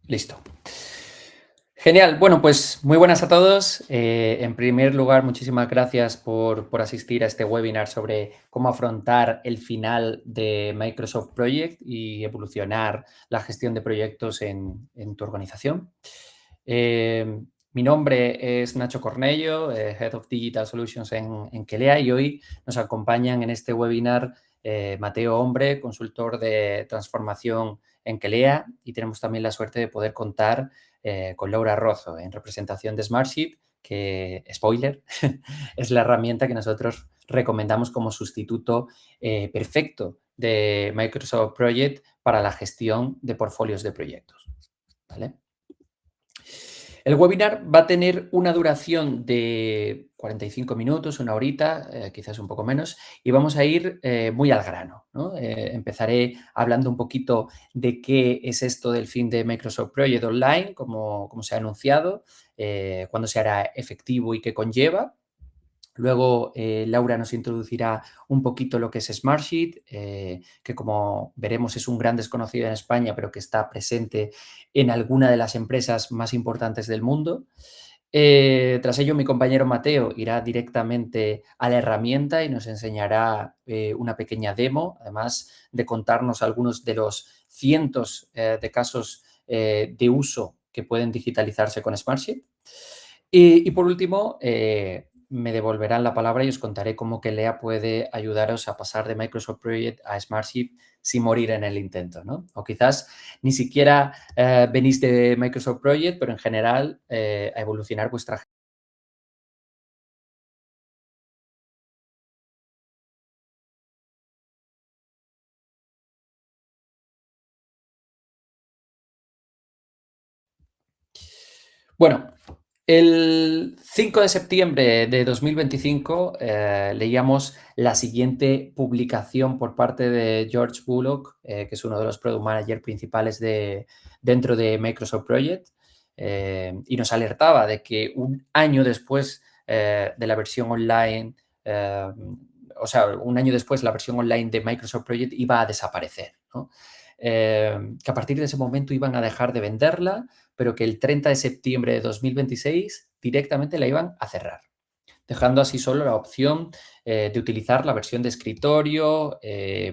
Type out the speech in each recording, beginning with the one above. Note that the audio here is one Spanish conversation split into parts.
Listo. Genial. Bueno, pues muy buenas a todos. En primer lugar, muchísimas gracias por asistir a este webinar sobre cómo afrontar el final de Microsoft Project y evolucionar la gestión de proyectos en tu organización. Mi nombre es Nacho Cornello, Head of Digital Solutions en Kelea, y hoy nos acompañan en este webinar Mateo Hombre, consultor de transformación en Kelea, y tenemos también la suerte de poder contar con Laura Rozo en representación de Smartsheet, que, spoiler, es la herramienta que nosotros recomendamos como sustituto perfecto de Microsoft Project para la gestión de portfolios de proyectos. ¿Vale? El webinar va a tener una duración de 45 minutos, una horita, quizás un poco menos, y vamos a ir muy al grano, ¿no? Empezaré hablando un poquito de qué es esto del fin de Microsoft Project Online, como se ha anunciado, cuándo se hará efectivo y qué conlleva. Luego, Laura nos introducirá un poquito lo que es Smartsheet, que como veremos es un gran desconocido en España, pero que está presente en alguna de las empresas más importantes del mundo. Tras ello, mi compañero Mateo irá directamente a la herramienta y nos enseñará una pequeña demo, además de contarnos algunos de los cientos de casos de uso que pueden digitalizarse con Smartsheet. Y por último, me devolverán la palabra y os contaré cómo Kelea puede ayudaros a pasar de Microsoft Project a Smartsheet sin morir en el intento, ¿no? O quizás ni siquiera venís de Microsoft Project, pero en general a evolucionar vuestra. Bueno, el 5 de septiembre de 2025 leíamos la siguiente publicación por parte de George Bullock, que es uno de los product managers principales dentro de Microsoft Project, y nos alertaba de que un año después de la versión online, o sea, un año después la versión online de Microsoft Project iba a desaparecer, ¿no? Que a partir de ese momento iban a dejar de venderla, pero que el 30 de septiembre de 2026 directamente la iban a cerrar, dejando así solo la opción de utilizar la versión de escritorio,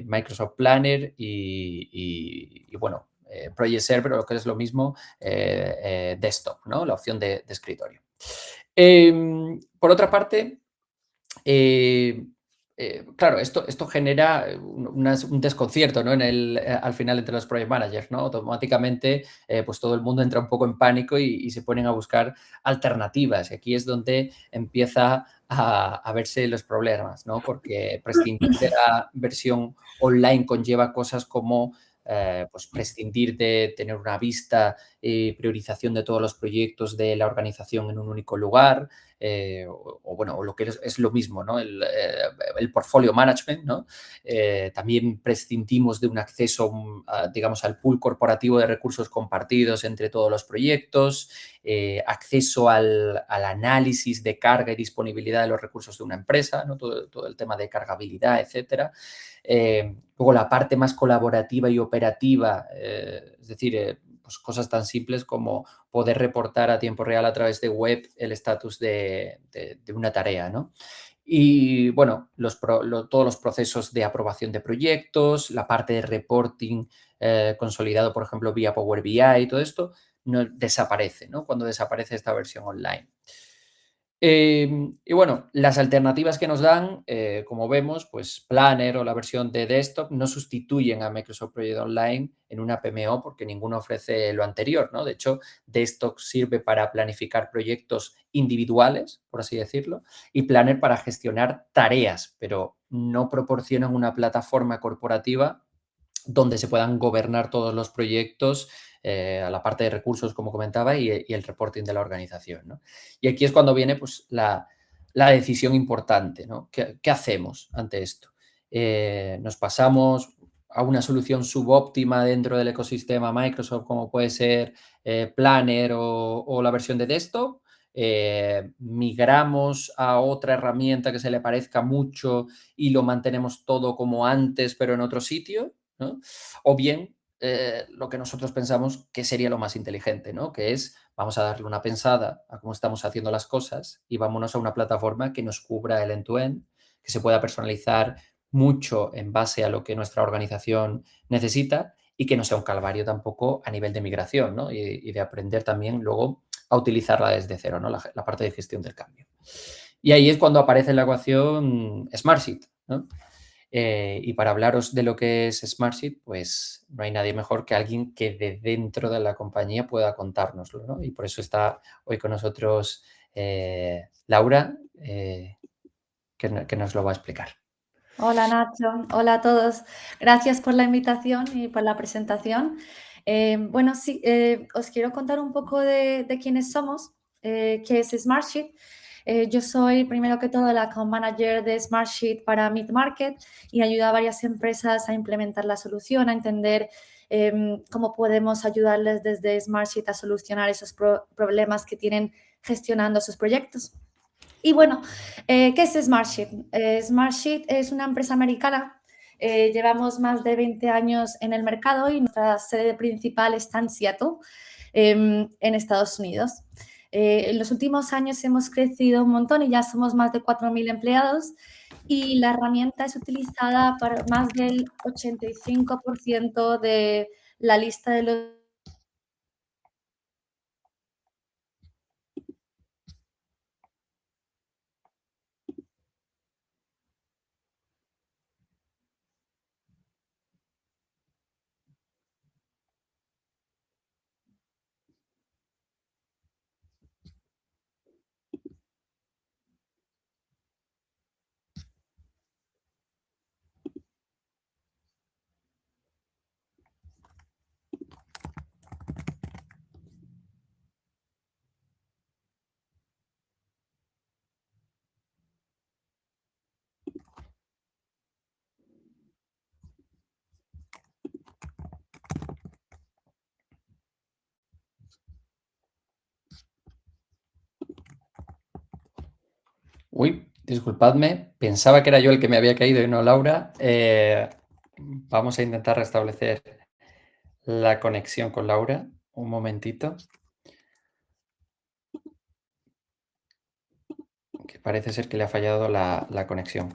Microsoft Planner y bueno, Project Server, o lo que es lo mismo, desktop, ¿no? La opción de escritorio. Por otra parte, eh, claro, esto genera un desconcierto, ¿no? Al final entre los project managers, ¿no? Automáticamente, pues todo el mundo entra un poco en pánico y se ponen a buscar alternativas. Y aquí es donde empieza a verse los problemas, ¿no? Porque prescindir de la versión online conlleva cosas como pues prescindir de tener una vista y priorización de todos los proyectos de la organización en un único lugar, o lo que es lo mismo, ¿no? El portfolio management, ¿no? También prescindimos de un acceso, digamos, al pool corporativo de recursos compartidos entre todos los proyectos, acceso al análisis de carga y disponibilidad de los recursos de una empresa, ¿no? Todo el tema de cargabilidad, etcétera. Luego la parte más colaborativa y operativa, es decir, pues cosas tan simples como poder reportar a tiempo real a través de web el estatus de una tarea, ¿no? Y bueno, todos los procesos de aprobación de proyectos, la parte de reporting consolidado, por ejemplo, vía Power BI y todo esto, no, desaparece, ¿no? Cuando desaparece esta versión online. Y bueno, las alternativas que nos dan, como vemos, pues Planner o la versión de desktop no sustituyen a Microsoft Project Online en una PMO porque ninguno ofrece lo anterior, ¿no? De hecho, desktop sirve para planificar proyectos individuales, por así decirlo, y Planner para gestionar tareas, pero no proporcionan una plataforma corporativa donde se puedan gobernar todos los proyectos, a la parte de recursos, como comentaba, y el reporting de la organización, ¿no? Y aquí es cuando viene pues, la decisión importante, ¿no? ¿Qué hacemos ante esto? ¿Nos pasamos a una solución subóptima dentro del ecosistema Microsoft, como puede ser Planner o la versión de desktop? ¿Migramos a otra herramienta que se le parezca mucho y lo mantenemos todo como antes, pero en otro sitio? ¿No? O bien lo que nosotros pensamos que sería lo más inteligente, ¿no? Que es, vamos a darle una pensada a cómo estamos haciendo las cosas y vámonos a una plataforma que nos cubra el end-to-end, que se pueda personalizar mucho en base a lo que nuestra organización necesita y que no sea un calvario tampoco a nivel de migración, ¿no? Y de aprender también luego a utilizarla desde cero, ¿no? La parte de gestión del cambio. Y ahí es cuando aparece en la ecuación Smartsheet, ¿no? Y para hablaros de lo que es Smartsheet, pues no hay nadie mejor que alguien que de dentro de la compañía pueda contárnoslo, ¿no? Y por eso está hoy con nosotros Laura, que nos lo va a explicar. Hola Nacho, hola a todos. Gracias por la invitación y por la presentación. Bueno, sí, os quiero contar un poco de quiénes somos, qué es Smartsheet. Yo soy, primero que todo, la account manager de Smartsheet para Mid Market y ayudo a varias empresas a implementar la solución, a entender cómo podemos ayudarles desde Smartsheet a solucionar esos problemas que tienen gestionando sus proyectos. Y bueno, ¿qué es Smartsheet? Smartsheet es una empresa americana. Llevamos más de 20 años en el mercado y nuestra sede principal está en Seattle, en Estados Unidos. En los últimos años hemos crecido un montón y ya somos más de 4.000 empleados y la herramienta es utilizada para más del 85% de la lista de los. Uy, disculpadme, pensaba que era yo el que me había caído y no Laura. Vamos a intentar restablecer la conexión con Laura. Un momentito, que parece ser que le ha fallado la conexión.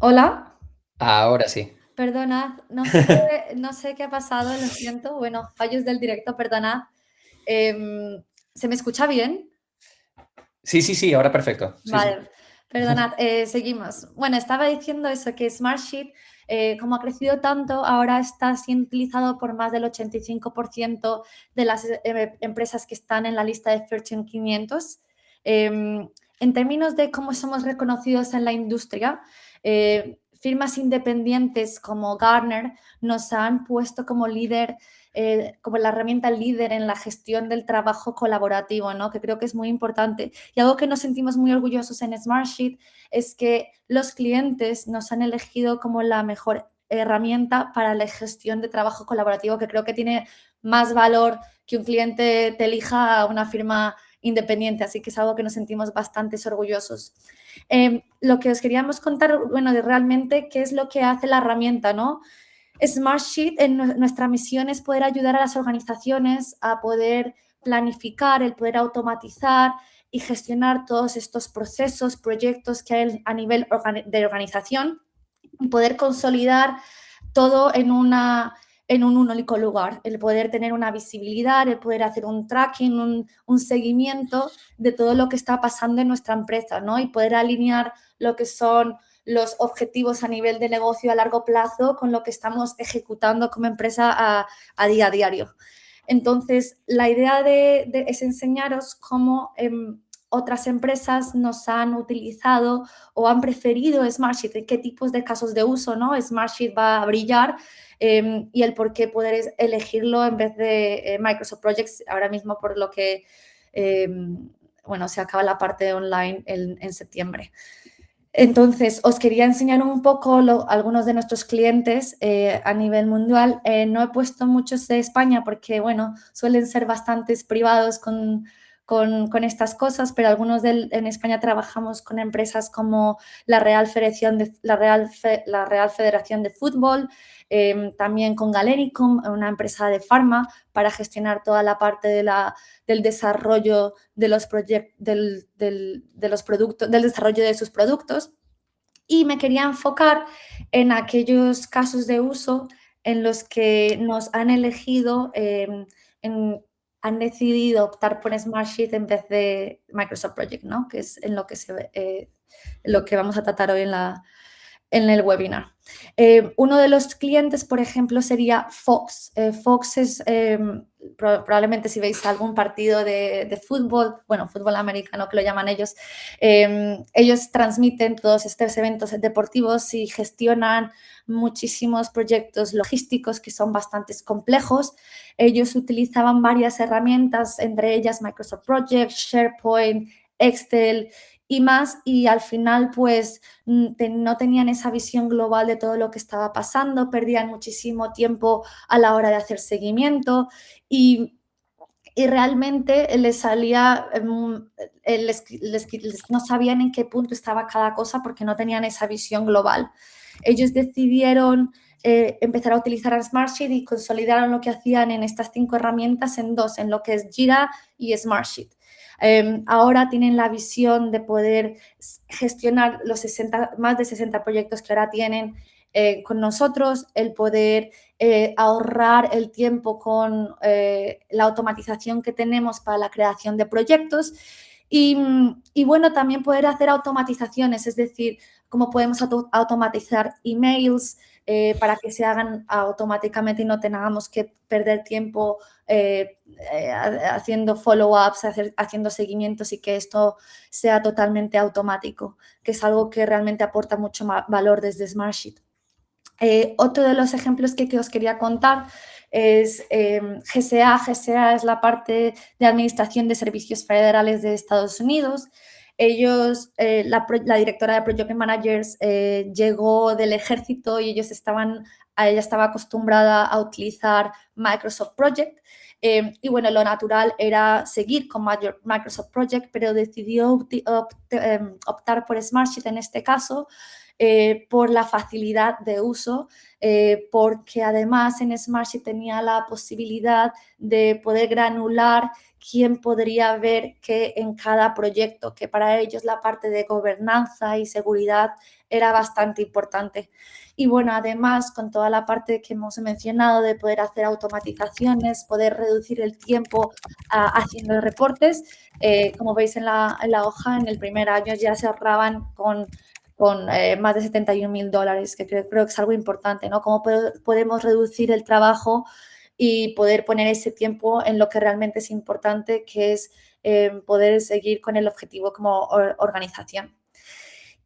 Hola. Ahora sí. Perdonad, no sé qué ha pasado, lo siento. Bueno, fallos del directo, perdonad. ¿Se me escucha bien? Sí, sí, sí, ahora perfecto. Sí, sí. Vale, perdonad, seguimos. Bueno, estaba diciendo eso, que Smartsheet, como ha crecido tanto, ahora está siendo utilizado por más del 85% de las empresas que están en la lista de Fortune 500. En términos de cómo somos reconocidos en la industria, firmas independientes como Gartner nos han puesto como líder, como la herramienta líder en la gestión del trabajo colaborativo, ¿no? Que creo que es muy importante. Y algo que nos sentimos muy orgullosos en Smartsheet es que los clientes nos han elegido como la mejor herramienta para la gestión de trabajo colaborativo, que creo que tiene más valor que un cliente te elija a una firma independiente, así que es algo que nos sentimos bastante orgullosos. Lo que os queríamos contar, bueno, de realmente qué es lo que hace la herramienta, ¿no? Smartsheet, en nuestra misión es poder ayudar a las organizaciones a poder planificar, el poder automatizar y gestionar todos estos procesos, proyectos que hay a nivel de organización, poder consolidar todo en un único lugar, el poder tener una visibilidad, el poder hacer un tracking, un seguimiento de todo lo que está pasando en nuestra empresa, ¿no? Y poder alinear lo que son los objetivos a nivel de negocio a largo plazo con lo que estamos ejecutando como empresa a diario. Entonces, la idea es enseñaros cómo otras empresas nos han utilizado o han preferido Smartsheet, qué tipos de casos de uso, ¿no? Smartsheet va a brillar y el por qué poder elegirlo en vez de Microsoft Projects ahora mismo por lo que bueno, se acaba la parte online en septiembre. Entonces, os quería enseñar un poco algunos de nuestros clientes a nivel mundial. No he puesto muchos de España porque, bueno, suelen ser bastantes privados con estas cosas, pero algunos en España trabajamos con empresas como la Real Federación de Fútbol, también con Galericum, una empresa de farma, para gestionar toda la parte del desarrollo de los productos, del desarrollo de sus productos. Y me quería enfocar en aquellos casos de uso en los que nos han elegido, han decidido optar por Smartsheet en vez de Microsoft Project, ¿no? Que es en lo que lo que vamos a tratar hoy en el webinar. Uno de los clientes, por ejemplo, sería Fox. Fox es, probablemente si veis algún partido de fútbol, bueno, fútbol americano que lo llaman ellos, ellos transmiten todos estos eventos deportivos y gestionan muchísimos proyectos logísticos que son bastante complejos. Ellos utilizaban varias herramientas, entre ellas Microsoft Project, SharePoint, Excel y más, y al final pues no tenían esa visión global de todo lo que estaba pasando, perdían muchísimo tiempo a la hora de hacer seguimiento y realmente les salía, no sabían en qué punto estaba cada cosa porque no tenían esa visión global. Ellos decidieron empezar a utilizar Smartsheet y consolidaron lo que hacían en estas 5 herramientas en 2, en lo que es Jira y Smartsheet. Ahora tienen la visión de poder gestionar más de 60 proyectos que ahora tienen con nosotros, el poder ahorrar el tiempo con la automatización que tenemos para la creación de proyectos y bueno, también poder hacer automatizaciones, es decir, cómo podemos automatizar emails para que se hagan automáticamente y no tengamos que perder tiempo haciendo follow-ups, haciendo seguimientos y que esto sea totalmente automático, que es algo que realmente aporta mucho valor desde Smartsheet. Otro de los ejemplos que os quería contar es GSA. GSA es la parte de Administración de Servicios Federales de Estados Unidos. Ellos, la directora de Project Managers llegó del ejército y ella estaba acostumbrada a utilizar Microsoft Project. Y bueno, lo natural era seguir con Microsoft Project, pero decidió optar por Smartsheet en este caso, por la facilidad de uso, porque además en Smartsheet tenía la posibilidad de poder granular quién podría ver qué en cada proyecto, que para ellos la parte de gobernanza y seguridad era bastante importante. Y bueno, además con toda la parte que hemos mencionado de poder hacer automatizaciones, poder reducir el tiempo haciendo reportes, como veis en la hoja, en el primer año ya se ahorraban con más de $71,000, que creo que es algo importante, ¿no? Cómo podemos reducir el trabajo y poder poner ese tiempo en lo que realmente es importante, que es poder seguir con el objetivo como organización.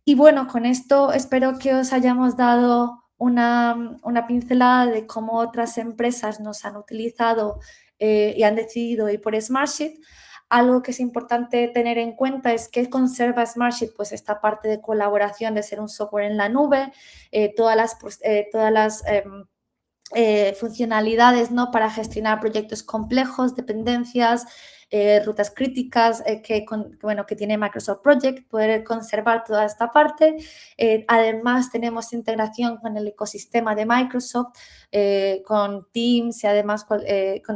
Y bueno, con esto espero que os hayamos dado una pincelada de cómo otras empresas nos han utilizado y han decidido ir por Smartsheet. Algo que es importante tener en cuenta es que conserva Smartsheet, pues esta parte de colaboración, de ser un software en la nube, todas las funcionalidades, ¿no? Para gestionar proyectos complejos, dependencias, rutas críticas que tiene Microsoft Project, poder conservar toda esta parte. Además, tenemos integración con el ecosistema de Microsoft, con Teams y además con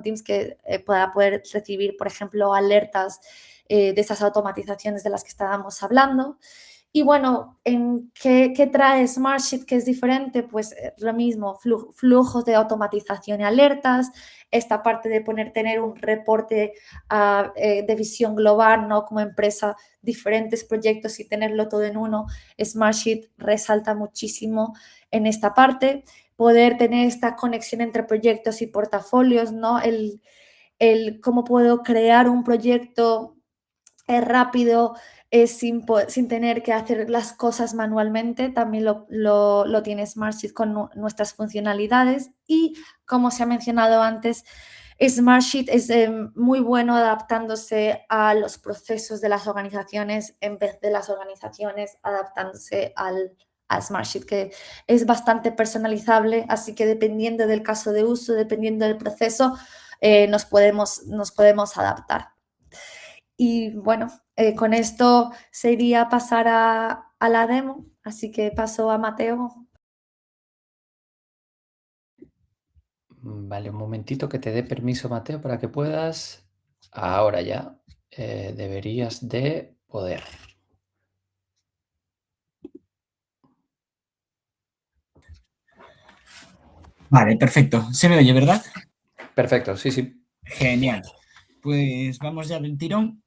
Teams que para poder recibir, por ejemplo, alertas de esas automatizaciones de las que estábamos hablando. Y bueno, ¿qué trae Smartsheet que es diferente? Pues lo mismo, flujos de automatización y alertas, esta parte de tener un reporte de visión global, ¿no? Como empresa, diferentes proyectos y tenerlo todo en uno. Smartsheet resalta muchísimo en esta parte. Poder tener esta conexión entre proyectos y portafolios, ¿no? El cómo puedo crear un proyecto rápido, sin tener que hacer las cosas manualmente, también lo tiene Smartsheet con nuestras funcionalidades y, como se ha mencionado antes, Smartsheet es muy bueno adaptándose a los procesos de las organizaciones en vez de las organizaciones adaptándose a Smartsheet, que es bastante personalizable, así que dependiendo del caso de uso, dependiendo del proceso, nos podemos adaptar. Y bueno, con esto sería pasar a la demo, así que paso a Mateo. Vale, un momentito que te dé permiso, Mateo, para que puedas. Ahora ya deberías de poder. Vale, perfecto. Se me oye, ¿verdad? Perfecto, sí, sí. Genial. Pues vamos ya del tirón.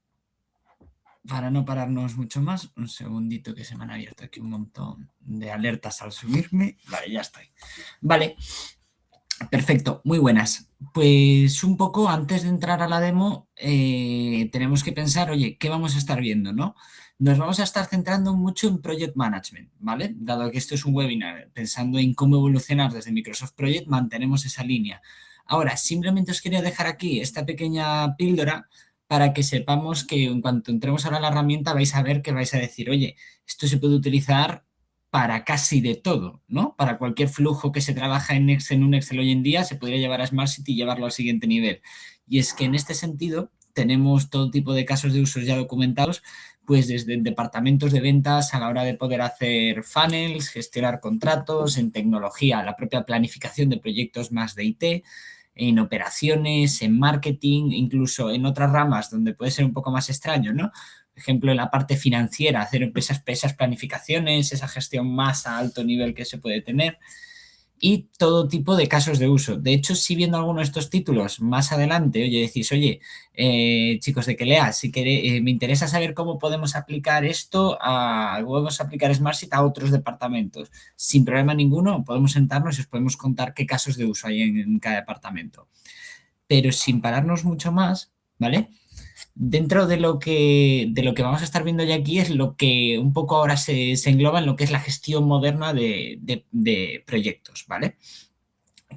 Para no pararnos mucho más, un segundito que se me han abierto aquí un montón de alertas al subirme. Vale, ya estoy. Vale, perfecto, muy buenas. Pues un poco antes de entrar a la demo, tenemos que pensar, oye, ¿qué vamos a estar viendo, no? Nos vamos a estar centrando mucho en Project Management, ¿vale? Dado que esto es un webinar pensando en cómo evolucionar desde Microsoft Project, mantenemos esa línea. Ahora, simplemente os quería dejar aquí esta pequeña píldora para que sepamos que en cuanto entremos ahora a la herramienta vais a ver que vais a decir, oye, esto se puede utilizar para casi de todo, ¿no? Para cualquier flujo que se trabaja en Excel, en un Excel hoy en día, se podría llevar a Smartsheet y llevarlo al siguiente nivel. Y es que en este sentido tenemos todo tipo de casos de usos ya documentados, pues desde departamentos de ventas a la hora de poder hacer funnels, gestionar contratos, en tecnología, la propia planificación de proyectos más de IT, en operaciones, en marketing, incluso en otras ramas donde puede ser un poco más extraño, ¿no? Por ejemplo, en la parte financiera, hacer esas planificaciones, esa gestión más a alto nivel que se puede tener y todo tipo de casos de uso. De hecho, si viendo alguno de estos títulos más adelante, oye, decís, oye, chicos de Kelea, si me interesa saber cómo podemos aplicar esto, podemos aplicar Smartsheet a otros departamentos. Sin problema ninguno, podemos sentarnos y os podemos contar qué casos de uso hay en cada departamento. Pero sin pararnos mucho más, ¿vale? Dentro de lo que vamos a estar viendo ya aquí es lo que un poco ahora se engloba en lo que es la gestión moderna de proyectos, ¿vale?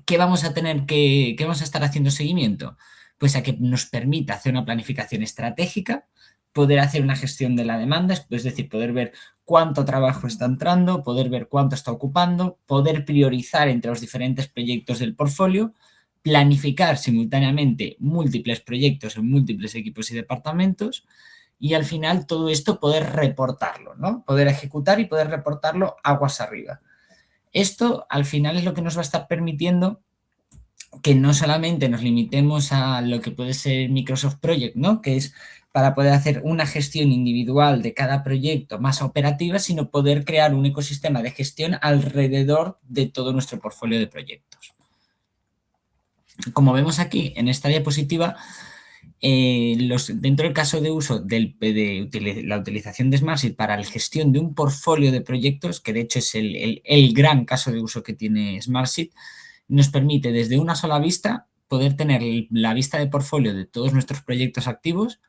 ¿Qué vamos a tener qué vamos a estar haciendo seguimiento? Pues a que nos permita hacer una planificación estratégica, poder hacer una gestión de la demanda, es decir, poder ver cuánto trabajo está entrando, poder ver cuánto está ocupando, poder priorizar entre los diferentes proyectos del portfolio, planificar simultáneamente múltiples proyectos en múltiples equipos y departamentos y al final todo esto poder reportarlo, ¿no? Poder ejecutar y poder reportarlo aguas arriba. Esto al final es lo que nos va a estar permitiendo que no solamente nos limitemos a lo que puede ser Microsoft Project, ¿no? Que es para poder hacer una gestión individual de cada proyecto más operativa, sino poder crear un ecosistema de gestión alrededor de todo nuestro portfolio de proyectos. Como vemos aquí en esta diapositiva, dentro del caso de uso de la utilización de Smartsheet para la gestión de un portfolio de proyectos, que de hecho es el gran caso de uso que tiene Smartsheet, nos permite desde una sola vista poder tener la vista de portfolio de todos nuestros proyectos activos,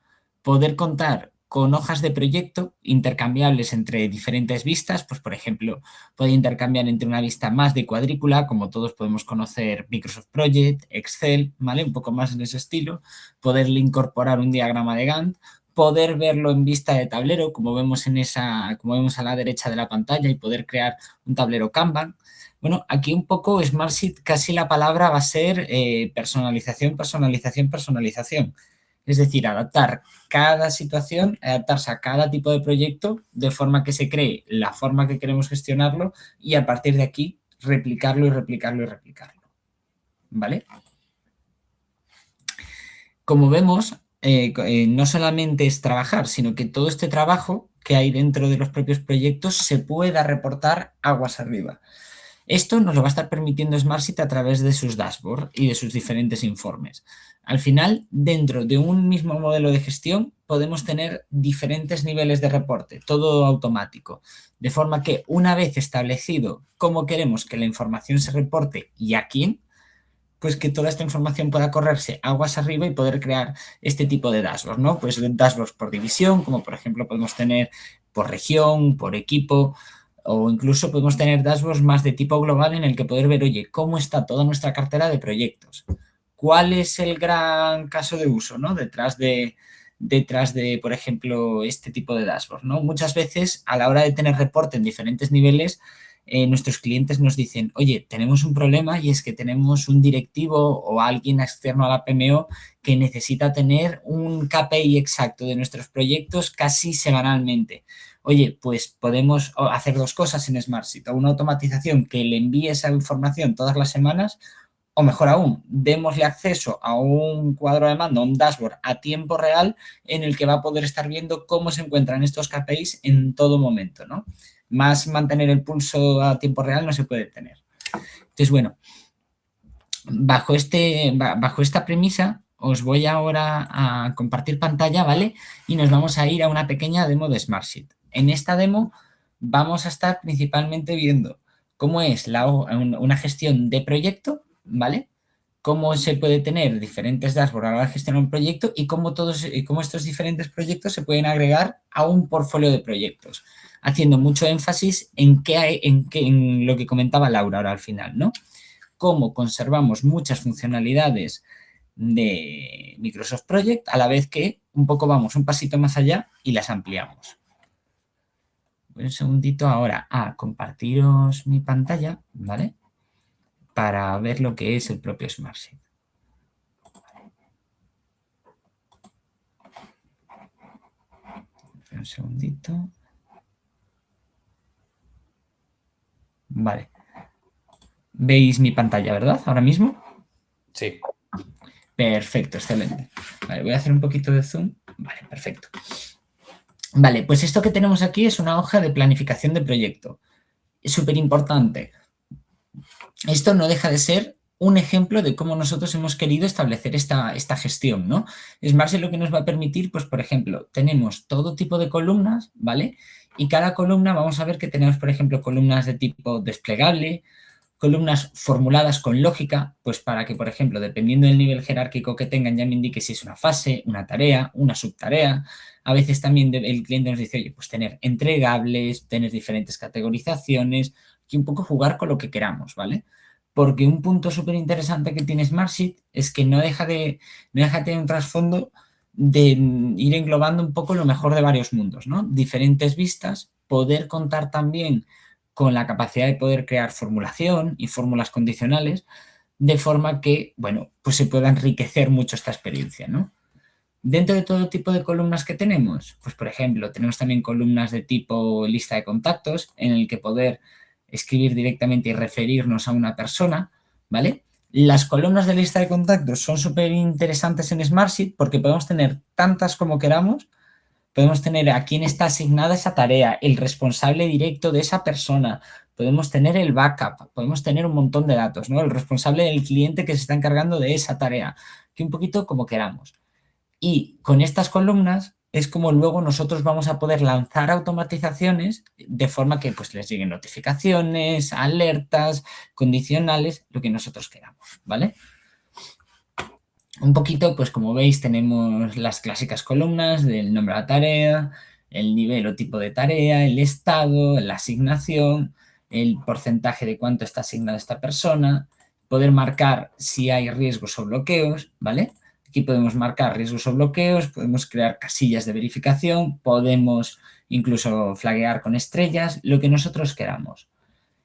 poder contar con hojas de proyecto intercambiables entre diferentes vistas, pues por ejemplo, puede intercambiar entre una vista más de cuadrícula, como todos podemos conocer Microsoft Project, Excel, ¿vale? Un poco más en ese estilo, poderle incorporar un diagrama de Gantt, poder verlo en vista de tablero, como vemos como vemos a la derecha de la pantalla, y poder crear un tablero Kanban. Bueno, aquí un poco Smartsheet, casi la palabra va a ser personalización, personalización, personalización. Es decir, adaptar cada situación, adaptarse a cada tipo de proyecto de forma que se cree la forma que queremos gestionarlo y a partir de aquí replicarlo y replicarlo y replicarlo. ¿Vale? Como vemos, no solamente es trabajar, sino que todo este trabajo que hay dentro de los propios proyectos se pueda reportar aguas arriba. Esto nos lo va a estar permitiendo Smartsheet a través de sus dashboards y de sus diferentes informes. Al final, dentro de un mismo modelo de gestión, podemos tener diferentes niveles de reporte, todo automático, de forma que una vez establecido cómo queremos que la información se reporte y a quién, pues que toda esta información pueda correrse aguas arriba y poder crear este tipo de dashboards, ¿no? Pues dashboards por división, como por ejemplo podemos tener por región, por equipo, o incluso podemos tener dashboards más de tipo global en el que poder ver, oye, cómo está toda nuestra cartera de proyectos, ¿cuál es el gran caso de uso, ¿no? Detrás de, por ejemplo, este tipo de dashboard, ¿no? Muchas veces, a la hora de tener reporte en diferentes niveles, nuestros clientes nos dicen, oye, tenemos un problema y es que tenemos un directivo o alguien externo a la PMO que necesita tener un KPI exacto de nuestros proyectos casi semanalmente. Oye, pues podemos hacer dos cosas en Smartsheet, o una automatización que le envíe esa información todas las semanas, o mejor aún, démosle acceso a un cuadro de mando, a un dashboard a tiempo real en el que va a poder estar viendo cómo se encuentran estos KPIs en todo momento, ¿no? Más mantener el pulso a tiempo real no se puede tener. Entonces, bueno, bajo esta premisa os voy ahora a compartir pantalla, ¿vale? Y nos vamos a ir a una pequeña demo de Smartsheet. En esta demo vamos a estar principalmente viendo cómo es una gestión de proyecto, ¿vale? Cómo se puede tener diferentes dashboards a la hora de gestionar un proyecto y cómo estos diferentes proyectos se pueden agregar a un portfolio de proyectos, haciendo mucho énfasis en lo que comentaba Laura ahora al final, ¿no? Cómo conservamos muchas funcionalidades de Microsoft Project a la vez que un poco vamos un pasito más allá y las ampliamos. Voy un segundito ahora a compartiros mi pantalla, ¿vale? Para ver lo que es el propio Smartsheet. Un segundito. Vale. ¿Veis mi pantalla, verdad? Ahora mismo. Sí. Perfecto, excelente. Vale, voy a hacer un poquito de zoom. Vale, perfecto. Vale, pues esto que tenemos aquí es una hoja de planificación de proyecto. Es súper importante. Esto no deja de ser un ejemplo de cómo nosotros hemos querido establecer esta gestión, ¿no? Smartsheet lo que nos va a permitir, pues, por ejemplo, tenemos todo tipo de columnas, ¿vale? Y cada columna vamos a ver que tenemos, por ejemplo, columnas de tipo desplegable, columnas formuladas con lógica, pues para que, por ejemplo, dependiendo del nivel jerárquico que tengan, ya me indique si es una fase, una tarea, una subtarea. A veces también el cliente nos dice, oye, pues tener entregables, tener diferentes categorizaciones y un poco jugar con lo que queramos, ¿vale? Porque un punto súper interesante que tiene Smartsheet es que no deja de tener un trasfondo de ir englobando un poco lo mejor de varios mundos, ¿no? Diferentes vistas, poder contar también con la capacidad de poder crear formulación y fórmulas condicionales, de forma que, bueno, pues se pueda enriquecer mucho esta experiencia, ¿no? Dentro de todo tipo de columnas que tenemos, pues por ejemplo, tenemos también columnas de tipo lista de contactos, en el que poder escribir directamente y referirnos a una persona, ¿vale? Las columnas de lista de contactos son súper interesantes en Smartsheet porque podemos tener tantas como queramos. Podemos tener a quién está asignada esa tarea, el responsable directo de esa persona, podemos tener el backup, podemos tener un montón de datos, ¿no? El responsable del cliente que se está encargando de esa tarea, que un poquito como queramos. Y con estas columnas es como luego nosotros vamos a poder lanzar automatizaciones de forma que pues les lleguen notificaciones, alertas, condicionales, lo que nosotros queramos, ¿vale? Un poquito, pues como veis, tenemos las clásicas columnas del nombre de la tarea, el nivel o tipo de tarea, el estado, la asignación, el porcentaje de cuánto está asignada esta persona, poder marcar si hay riesgos o bloqueos, ¿vale? Aquí podemos marcar riesgos o bloqueos, podemos crear casillas de verificación, podemos incluso flaguear con estrellas, lo que nosotros queramos.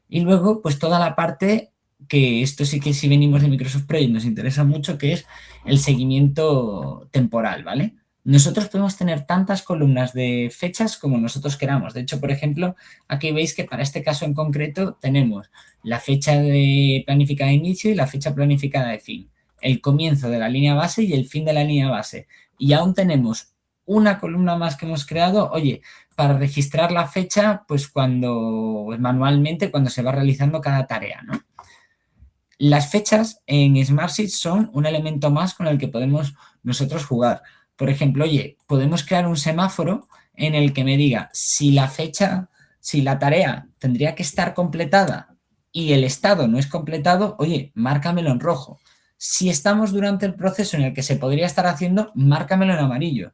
Y luego, pues toda la parte que esto sí que si venimos de Microsoft Project nos interesa mucho, que es el seguimiento temporal, ¿vale? Nosotros podemos tener tantas columnas de fechas como nosotros queramos. De hecho, por ejemplo, aquí veis que para este caso en concreto tenemos la fecha de planificada de inicio y la fecha planificada de fin, el comienzo de la línea base y el fin de la línea base. Y aún tenemos una columna más que hemos creado, oye, para registrar la fecha, pues manualmente, cuando se va realizando cada tarea, ¿no? Las fechas en Smartsheet son un elemento más con el que podemos nosotros jugar. Por ejemplo, oye, podemos crear un semáforo en el que me diga si la fecha, si la tarea tendría que estar completada y el estado no es completado, oye, márcamelo en rojo. Si estamos durante el proceso en el que se podría estar haciendo, márcamelo en amarillo.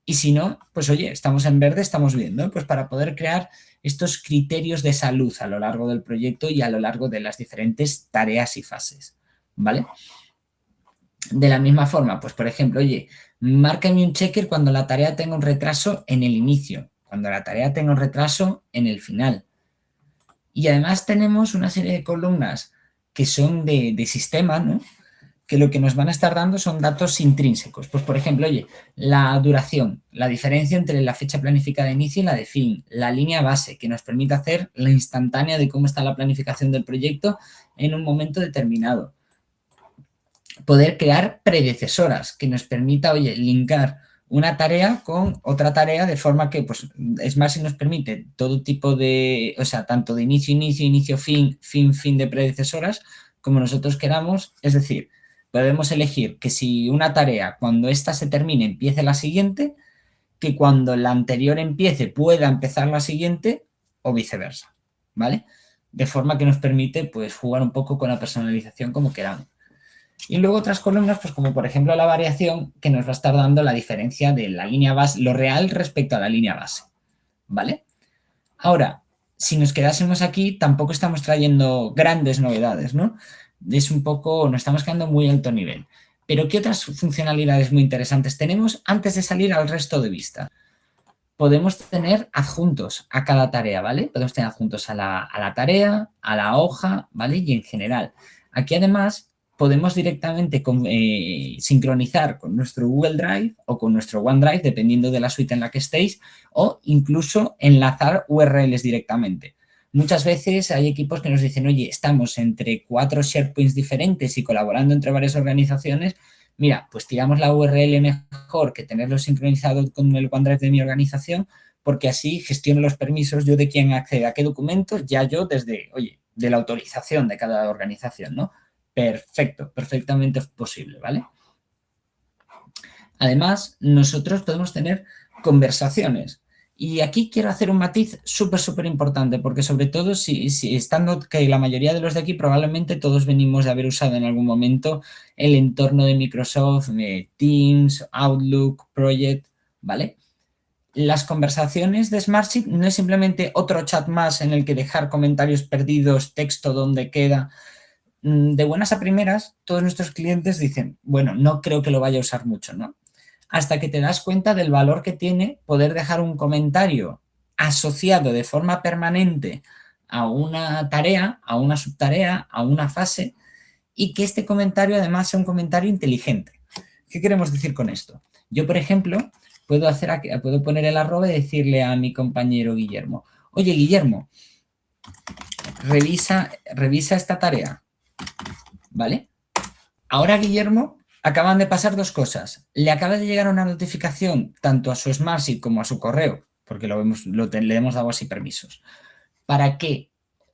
Y si no, pues oye, estamos en verde, estamos viendo, pues para poder crear estos criterios de salud a lo largo del proyecto y a lo largo de las diferentes tareas y fases, ¿vale? De la misma forma, pues por ejemplo, oye, márcame un checker cuando la tarea tenga un retraso en el inicio, cuando la tarea tenga un retraso en el final. Y además tenemos una serie de columnas que son de sistema, ¿no? Que lo que nos van a estar dando son datos intrínsecos. Pues, por ejemplo, oye, la duración, la diferencia entre la fecha planificada de inicio y la de fin, la línea base, que nos permite hacer la instantánea de cómo está la planificación del proyecto en un momento determinado. Poder crear predecesoras, que nos permita, oye, linkar una tarea con otra tarea de forma que, pues, Smartsheet nos permite todo tipo de, o sea, tanto de inicio, fin de predecesoras, como nosotros queramos. Es decir, podemos elegir que si una tarea, cuando ésta se termine, empiece la siguiente, que cuando la anterior empiece pueda empezar la siguiente o viceversa, ¿vale? De forma que nos permite, pues, jugar un poco con la personalización como queramos. Y luego otras columnas, pues como por ejemplo la variación, que nos va a estar dando la diferencia de la línea base, lo real respecto a la línea base, ¿vale? Ahora, si nos quedásemos aquí, tampoco estamos trayendo grandes novedades, ¿no? Es un poco, nos estamos quedando muy alto nivel. Pero ¿qué otras funcionalidades muy interesantes tenemos antes de salir al resto de vista? Podemos tener adjuntos a cada tarea, ¿vale? Podemos tener adjuntos a la tarea, a la hoja, ¿vale? Y en general. Aquí además podemos directamente sincronizar con nuestro Google Drive o con nuestro OneDrive, dependiendo de la suite en la que estéis, o incluso enlazar URLs directamente. Muchas veces hay equipos que nos dicen, oye, estamos entre 4 SharePoints diferentes y colaborando entre varias organizaciones. Mira, pues tiramos la URL mejor que tenerlo sincronizado con el OneDrive de mi organización, porque así gestiono los permisos yo de quién accede a qué documentos, ya yo desde, oye, de la autorización de cada organización, ¿no? Perfecto, perfectamente posible, ¿vale? Además, nosotros podemos tener conversaciones. Y aquí quiero hacer un matiz súper importante, porque sobre todo si estando que la mayoría de los de aquí probablemente todos venimos de haber usado en algún momento el entorno de Microsoft, Teams, Outlook, Project, ¿vale? Las conversaciones de Smartsheet no es simplemente otro chat más en el que dejar comentarios perdidos, texto donde queda. De buenas a primeras, todos nuestros clientes dicen, bueno, no creo que lo vaya a usar mucho, ¿no? Hasta que te das cuenta del valor que tiene poder dejar un comentario asociado de forma permanente a una tarea, a una subtarea, a una fase, y que este comentario además sea un comentario inteligente. ¿Qué queremos decir con esto? Yo, por ejemplo, puedo poner el arroba y decirle a mi compañero Guillermo, oye, Guillermo, revisa esta tarea. ¿Vale? Ahora Guillermo acaban de pasar dos cosas. Le acaba de llegar una notificación tanto a su Smartsheet como a su correo, porque le hemos dado así permisos, para que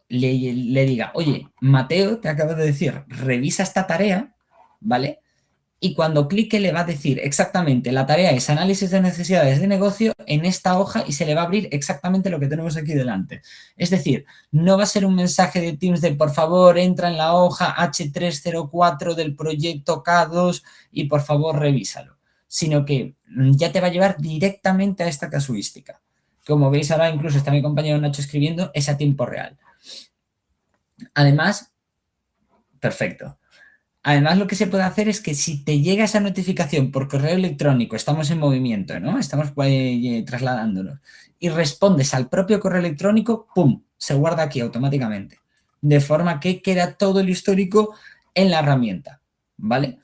le diga, oye, Mateo te acaba de decir, revisa esta tarea, ¿vale? Y cuando clique le va a decir exactamente, la tarea es análisis de necesidades de negocio en esta hoja y se le va a abrir exactamente lo que tenemos aquí delante. Es decir, no va a ser un mensaje de Teams de por favor entra en la hoja H304 del proyecto K2 y por favor revísalo, sino que ya te va a llevar directamente a esta casuística. Como veis ahora incluso está mi compañero Nacho escribiendo, es a tiempo real. Además, perfecto. Además, lo que se puede hacer es que si te llega esa notificación por correo electrónico, estamos en movimiento, ¿no? Estamos trasladándonos, y respondes al propio correo electrónico, ¡pum!, se guarda aquí automáticamente. De forma que queda todo el histórico en la herramienta, ¿vale?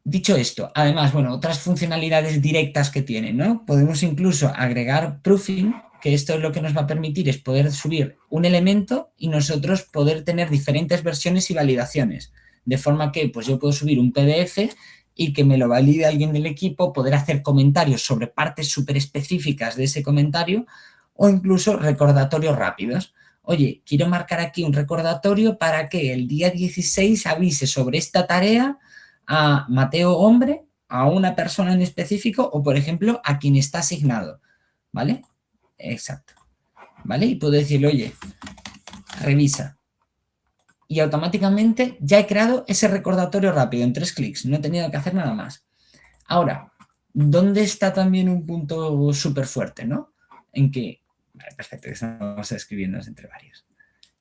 Dicho esto, además, bueno, otras funcionalidades directas que tiene, ¿no? Podemos incluso agregar proofing, que esto es lo que nos va a permitir es poder subir un elemento y nosotros poder tener diferentes versiones y validaciones. De forma que, pues yo puedo subir un PDF y que me lo valide alguien del equipo, poder hacer comentarios sobre partes súper específicas de ese comentario o incluso recordatorios rápidos. Oye, quiero marcar aquí un recordatorio para que el día 16 avise sobre esta tarea a Mateo hombre, a una persona en específico o, por ejemplo, a quien está asignado, ¿vale? Exacto, ¿vale? Y puedo decirle, oye, revisa. Y automáticamente ya he creado ese recordatorio rápido en 3 clics, no he tenido que hacer nada más. Ahora, ¿dónde está también un punto súper fuerte, ¿no? En que, vale, perfecto, estamos escribiendo entre varios.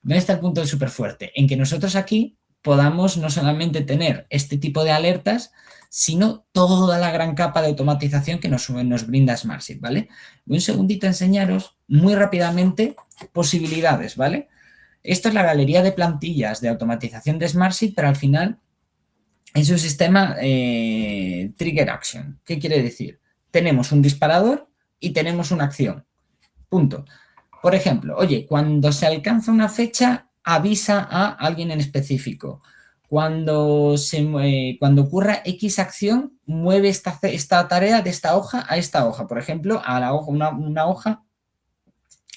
¿Dónde está el punto súper fuerte? En que nosotros aquí podamos no solamente tener este tipo de alertas, sino toda la gran capa de automatización que nos brinda Smartsheet, ¿vale? Voy un segundito a enseñaros muy rápidamente posibilidades, ¿vale? Esto es la galería de plantillas de automatización de Smartsheet, pero al final es un sistema trigger action. ¿Qué quiere decir? Tenemos un disparador y tenemos una acción. Punto. Por ejemplo, oye, cuando se alcanza una fecha, avisa a alguien en específico. Cuando ocurra X acción, mueve esta tarea de esta hoja a esta hoja. Por ejemplo, a la hoja, una hoja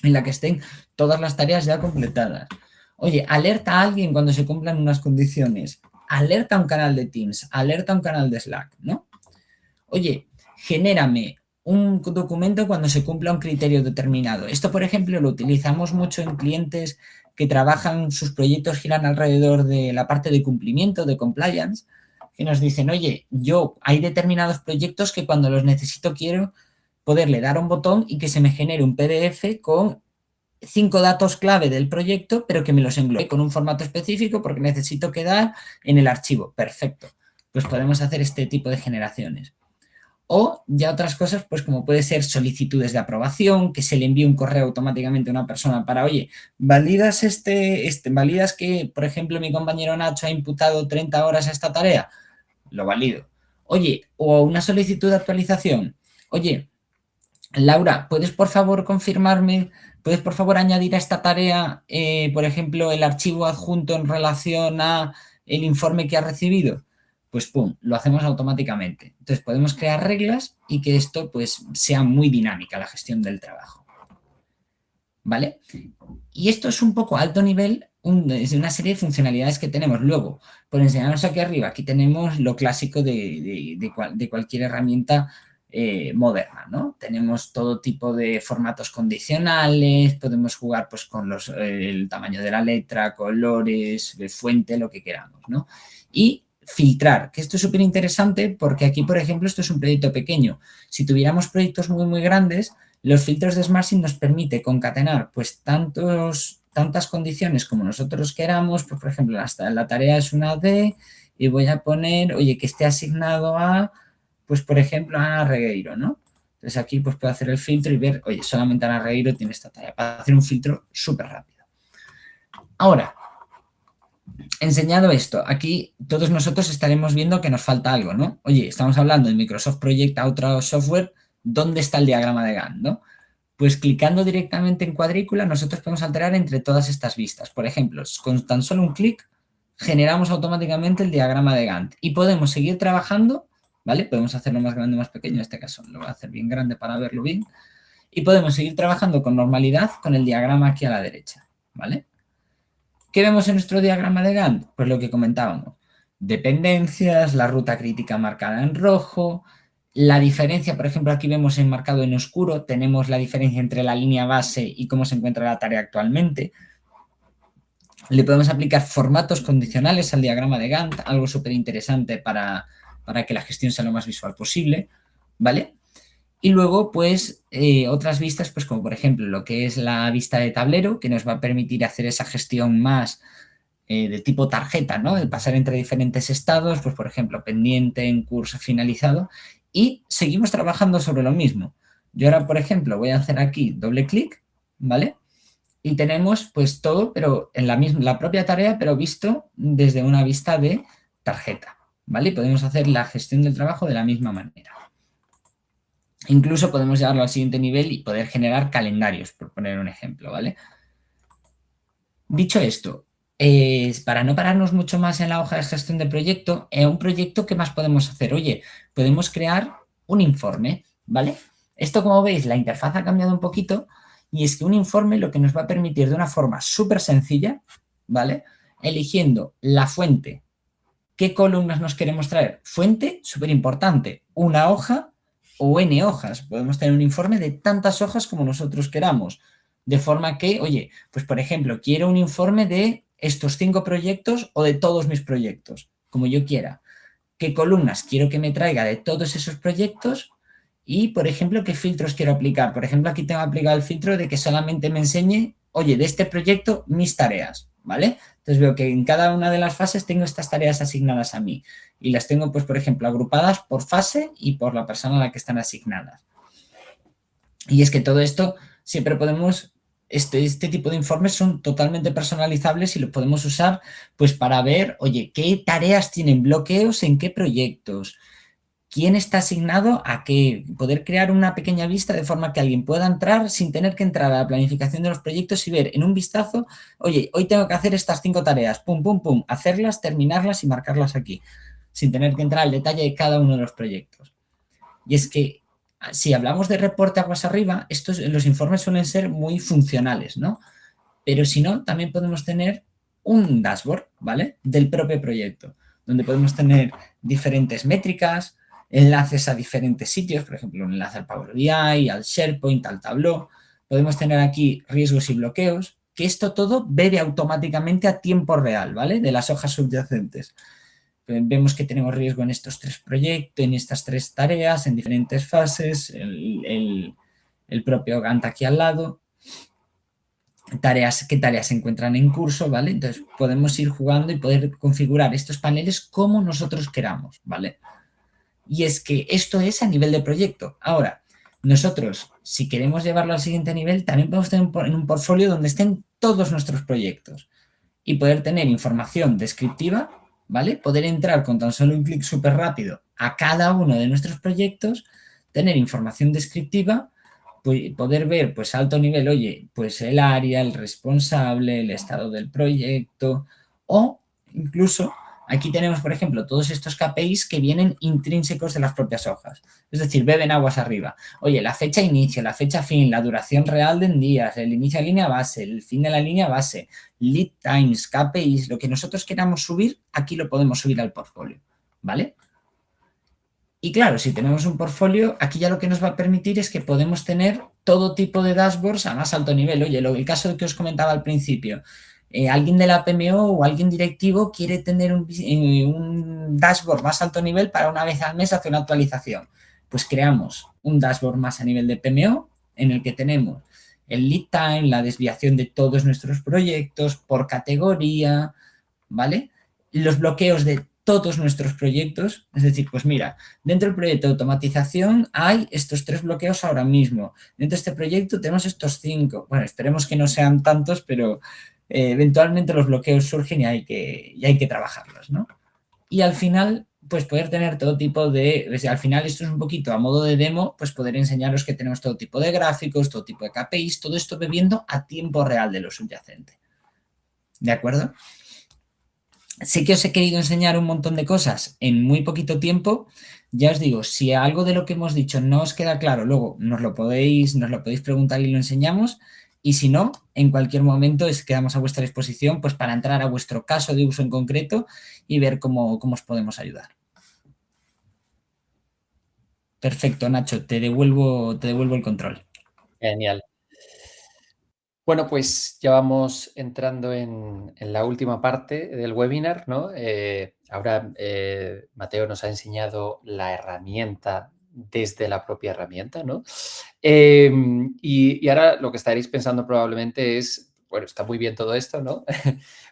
en la que estén todas las tareas ya completadas. Oye, alerta a alguien cuando se cumplan unas condiciones. Alerta a un canal de Teams, alerta a un canal de Slack, ¿no? Oye, genérame un documento cuando se cumpla un criterio determinado. Esto, por ejemplo, lo utilizamos mucho en clientes que trabajan, sus proyectos giran alrededor de la parte de cumplimiento, de compliance, que nos dicen, oye, hay determinados proyectos que cuando los necesito quiero poderle dar un botón y que se me genere un PDF con 5 datos clave del proyecto, pero que me los englobe con un formato específico porque necesito quedar en el archivo. Perfecto. Pues podemos hacer este tipo de generaciones. O ya otras cosas, pues como puede ser solicitudes de aprobación, que se le envíe un correo automáticamente a una persona para, oye, ¿validas validas que, por ejemplo, mi compañero Nacho ha imputado 30 horas a esta tarea? Lo valido. Oye, o una solicitud de actualización. Oye, Laura, ¿puedes por favor añadir a esta tarea, por ejemplo, el archivo adjunto en relación a el informe que has recibido? Pues pum, lo hacemos automáticamente. Entonces podemos crear reglas y que esto pues sea muy dinámica la gestión del trabajo. ¿Vale? Y esto es un poco alto nivel, es una serie de funcionalidades que tenemos. Luego, por enseñarnos aquí arriba, aquí tenemos lo clásico de cualquier herramienta moderna, ¿no? Tenemos todo tipo de formatos condicionales, podemos jugar pues con el tamaño de la letra, colores, de fuente, lo que queramos, ¿no? Y filtrar, que esto es súper interesante porque aquí, por ejemplo, esto es un proyecto pequeño. Si tuviéramos proyectos muy, muy grandes, los filtros de Smartsheet nos permite concatenar pues tantas condiciones como nosotros queramos. Pues, por ejemplo, la tarea es una D y voy a poner, oye, que esté asignado a, pues, por ejemplo, a Ana Regueiro, ¿no? Entonces aquí pues puedo hacer el filtro y ver, oye, solamente Ana Regueiro tiene esta tarea, para hacer un filtro súper rápido. Ahora, enseñado esto, aquí todos nosotros estaremos viendo que nos falta algo, ¿no? Oye, estamos hablando de Microsoft Project a otro software, ¿dónde está el diagrama de Gantt, no? Pues clicando directamente en cuadrícula, nosotros podemos alterar entre todas estas vistas. Por ejemplo, con tan solo un clic, generamos automáticamente el diagrama de Gantt y podemos seguir trabajando, ¿vale? Podemos hacerlo más grande o más pequeño, en este caso lo voy a hacer bien grande para verlo bien, y podemos seguir trabajando con normalidad con el diagrama aquí a la derecha, ¿vale? ¿Qué vemos en nuestro diagrama de Gantt? Pues lo que comentábamos, dependencias, la ruta crítica marcada en rojo, la diferencia, por ejemplo, aquí vemos enmarcado en oscuro, tenemos la diferencia entre la línea base y cómo se encuentra la tarea actualmente. Le podemos aplicar formatos condicionales al diagrama de Gantt, algo súper interesante para que la gestión sea lo más visual posible, ¿vale? Y luego, pues, otras vistas, pues como por ejemplo lo que es la vista de tablero, que nos va a permitir hacer esa gestión más de tipo tarjeta, ¿no? De pasar entre diferentes estados, pues por ejemplo, pendiente, en curso, finalizado, y seguimos trabajando sobre lo mismo. Yo ahora, por ejemplo, voy a hacer aquí doble clic, ¿vale? Y tenemos pues todo, pero en la propia tarea, pero visto desde una vista de tarjeta, ¿vale? Y podemos hacer la gestión del trabajo de la misma manera. Incluso podemos llevarlo al siguiente nivel y poder generar calendarios, por poner un ejemplo, ¿vale? Dicho esto, para no pararnos mucho más en la hoja de gestión de proyecto, un proyecto, ¿qué más podemos hacer? Oye, podemos crear un informe, ¿vale? Esto, como veis, la interfaz ha cambiado un poquito y es que un informe lo que nos va a permitir de una forma súper sencilla, ¿vale? Eligiendo la fuente, ¿qué columnas nos queremos traer? Fuente, súper importante, una hoja o N hojas. Podemos tener un informe de tantas hojas como nosotros queramos. De forma que, oye, pues por ejemplo, quiero un informe de estos 5 proyectos o de todos mis proyectos, como yo quiera. ¿Qué columnas quiero que me traiga de todos esos proyectos? Y, por ejemplo, ¿qué filtros quiero aplicar? Por ejemplo, aquí tengo aplicado el filtro de que solamente me enseñe, oye, de este proyecto, mis tareas, ¿vale? Entonces veo que en cada una de las fases tengo estas tareas asignadas a mí y las tengo, pues, por ejemplo, agrupadas por fase y por la persona a la que están asignadas. Y es que todo esto siempre podemos, este tipo de informes son totalmente personalizables y los podemos usar, pues, para ver, oye, qué tareas tienen bloqueos en qué proyectos, quién está asignado a qué, poder crear una pequeña vista de forma que alguien pueda entrar sin tener que entrar a la planificación de los proyectos y ver en un vistazo, oye, hoy tengo que hacer estas 5 tareas, pum, pum, pum, hacerlas, terminarlas y marcarlas aquí, sin tener que entrar al detalle de cada uno de los proyectos. Y es que si hablamos de reporte aguas arriba, los informes suelen ser muy funcionales, ¿no? Pero si no, también podemos tener un dashboard, ¿vale? Del propio proyecto, donde podemos tener diferentes métricas, enlaces a diferentes sitios, por ejemplo, un enlace al Power BI, al SharePoint, al Tableau. Podemos tener aquí riesgos y bloqueos, que esto todo bebe automáticamente a tiempo real, ¿vale? De las hojas subyacentes. Vemos que tenemos riesgo en estos 3 proyectos, en estas 3 tareas, en diferentes fases, el propio Gantt aquí al lado, qué tareas se encuentran en curso, ¿vale? Entonces podemos ir jugando y poder configurar estos paneles como nosotros queramos, ¿vale? Y es que esto es a nivel de proyecto. Ahora, nosotros, si queremos llevarlo al siguiente nivel, también podemos tener en un portfolio donde estén todos nuestros proyectos y poder tener información descriptiva, ¿vale? Poder entrar con tan solo un clic súper rápido a cada uno de nuestros proyectos, tener información descriptiva, poder ver, pues, a alto nivel, oye, pues el área, el responsable, el estado del proyecto, o incluso aquí tenemos, por ejemplo, todos estos KPIs que vienen intrínsecos de las propias hojas. Es decir, beben aguas arriba. Oye, la fecha inicio, la fecha fin, la duración real de en días, el inicio de línea base, el fin de la línea base, lead times, KPIs, lo que nosotros queramos subir, aquí lo podemos subir al portfolio, ¿vale? Y claro, si tenemos un portfolio, aquí ya lo que nos va a permitir es que podemos tener todo tipo de dashboards a más alto nivel. Oye, el caso que os comentaba al principio, alguien de la PMO o alguien directivo quiere tener un dashboard más alto nivel para una vez al mes hacer una actualización. Pues creamos un dashboard más a nivel de PMO en el que tenemos el lead time, la desviación de todos nuestros proyectos por categoría, ¿vale? Los bloqueos de todos nuestros proyectos, es decir, pues mira, dentro del proyecto de automatización hay estos 3 bloqueos ahora mismo, dentro de este proyecto tenemos estos 5, bueno, esperemos que no sean tantos, pero eventualmente los bloqueos surgen y hay que trabajarlos, ¿no? Y al final, pues poder tener todo tipo de, al final esto es un poquito a modo de demo, pues poder enseñaros que tenemos todo tipo de gráficos, todo tipo de KPIs, todo esto bebiendo a tiempo real de lo subyacente, ¿de acuerdo? Sé que os he querido enseñar un montón de cosas en muy poquito tiempo. Ya os digo, si algo de lo que hemos dicho no os queda claro, luego nos lo podéis preguntar y lo enseñamos. Y si no, en cualquier momento quedamos a vuestra disposición, pues, para entrar a vuestro caso de uso en concreto y ver cómo os podemos ayudar. Perfecto, Nacho, te devuelvo el control. Genial. Bueno, pues ya vamos entrando en la última parte del webinar, ¿no? Ahora Mateo nos ha enseñado la herramienta desde la propia herramienta, ¿no? Y ahora lo que estaréis pensando probablemente es, bueno, está muy bien todo esto, ¿no?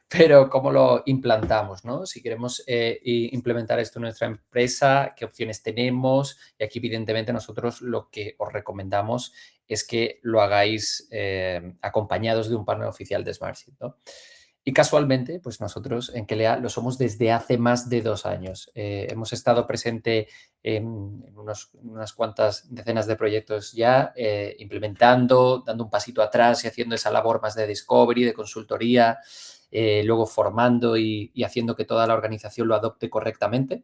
Pero ¿cómo lo implantamos, no? Si queremos implementar esto en nuestra empresa, ¿qué opciones tenemos? Y aquí, evidentemente, nosotros lo que os recomendamos es que lo hagáis acompañados de un partner oficial de Smartsheet, ¿no? Y casualmente, pues nosotros en Kelea lo somos desde hace más de 2 años. Hemos estado presente en unas cuantas decenas de proyectos ya, implementando, dando un pasito atrás y haciendo esa labor más de discovery, de consultoría, luego formando y haciendo que toda la organización lo adopte correctamente.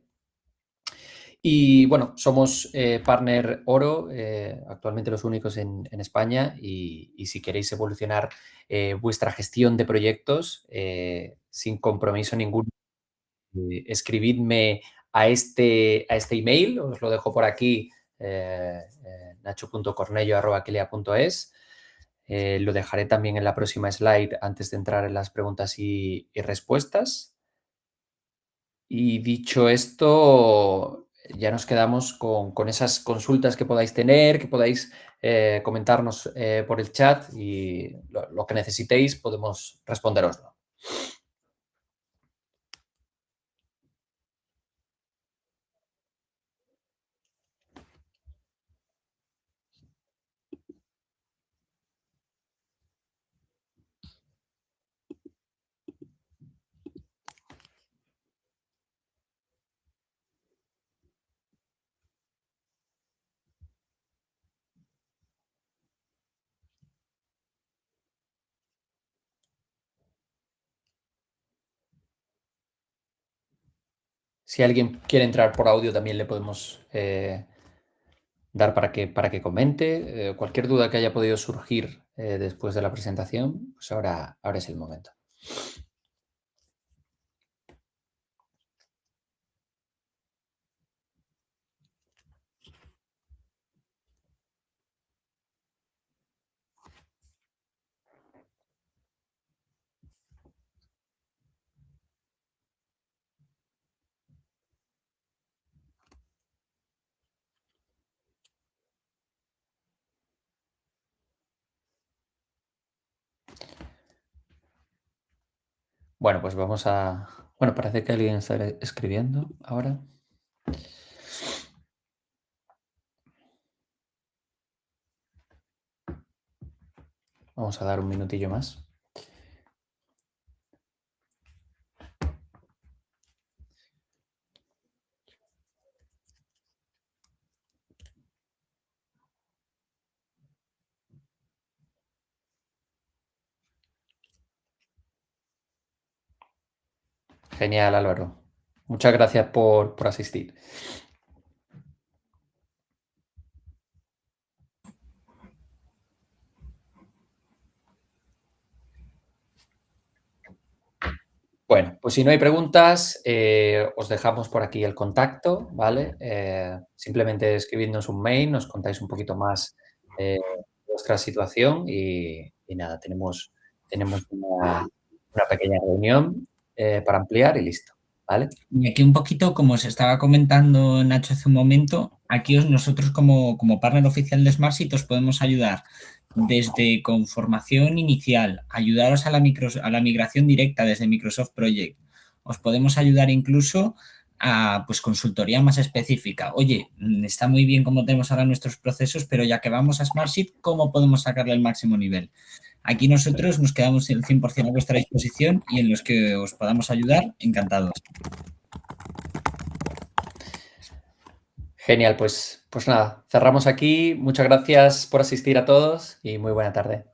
Y bueno, somos partner oro, actualmente los únicos en España, y si queréis evolucionar vuestra gestión de proyectos sin compromiso ninguno, escribidme a este email, os lo dejo por aquí, nacho.cornello@kelea.es. Lo dejaré también en la próxima slide antes de entrar en las preguntas y respuestas. Y dicho esto, ya nos quedamos con esas consultas que podáis tener, que podáis comentarnos por el chat, y lo que necesitéis podemos responderoslo. Si alguien quiere entrar por audio, también le podemos dar para que comente. Cualquier duda que haya podido surgir después de la presentación, pues ahora es el momento. Bueno, pues vamos a... Bueno, parece que alguien está escribiendo ahora. Vamos a dar un minutillo más. Genial, Álvaro. Muchas gracias por asistir. Bueno, pues si no hay preguntas, os dejamos por aquí el contacto, ¿vale? Simplemente escribidnos un mail, nos contáis un poquito más vuestra situación y nada, tenemos una pequeña reunión para ampliar y listo, ¿vale? Y aquí un poquito, como os estaba comentando Nacho hace un momento, aquí nosotros como partner oficial de Smartseed os podemos ayudar desde con formación inicial, ayudaros a la migración directa desde Microsoft Project. Os podemos ayudar incluso a pues, consultoría más específica. Oye, está muy bien como tenemos ahora nuestros procesos, pero ya que vamos a Smartseed, ¿cómo podemos sacarle el máximo nivel? Aquí nosotros nos quedamos el 100% a vuestra disposición y en los que os podamos ayudar, encantados. Genial, pues nada, cerramos aquí. Muchas gracias por asistir a todos y muy buena tarde.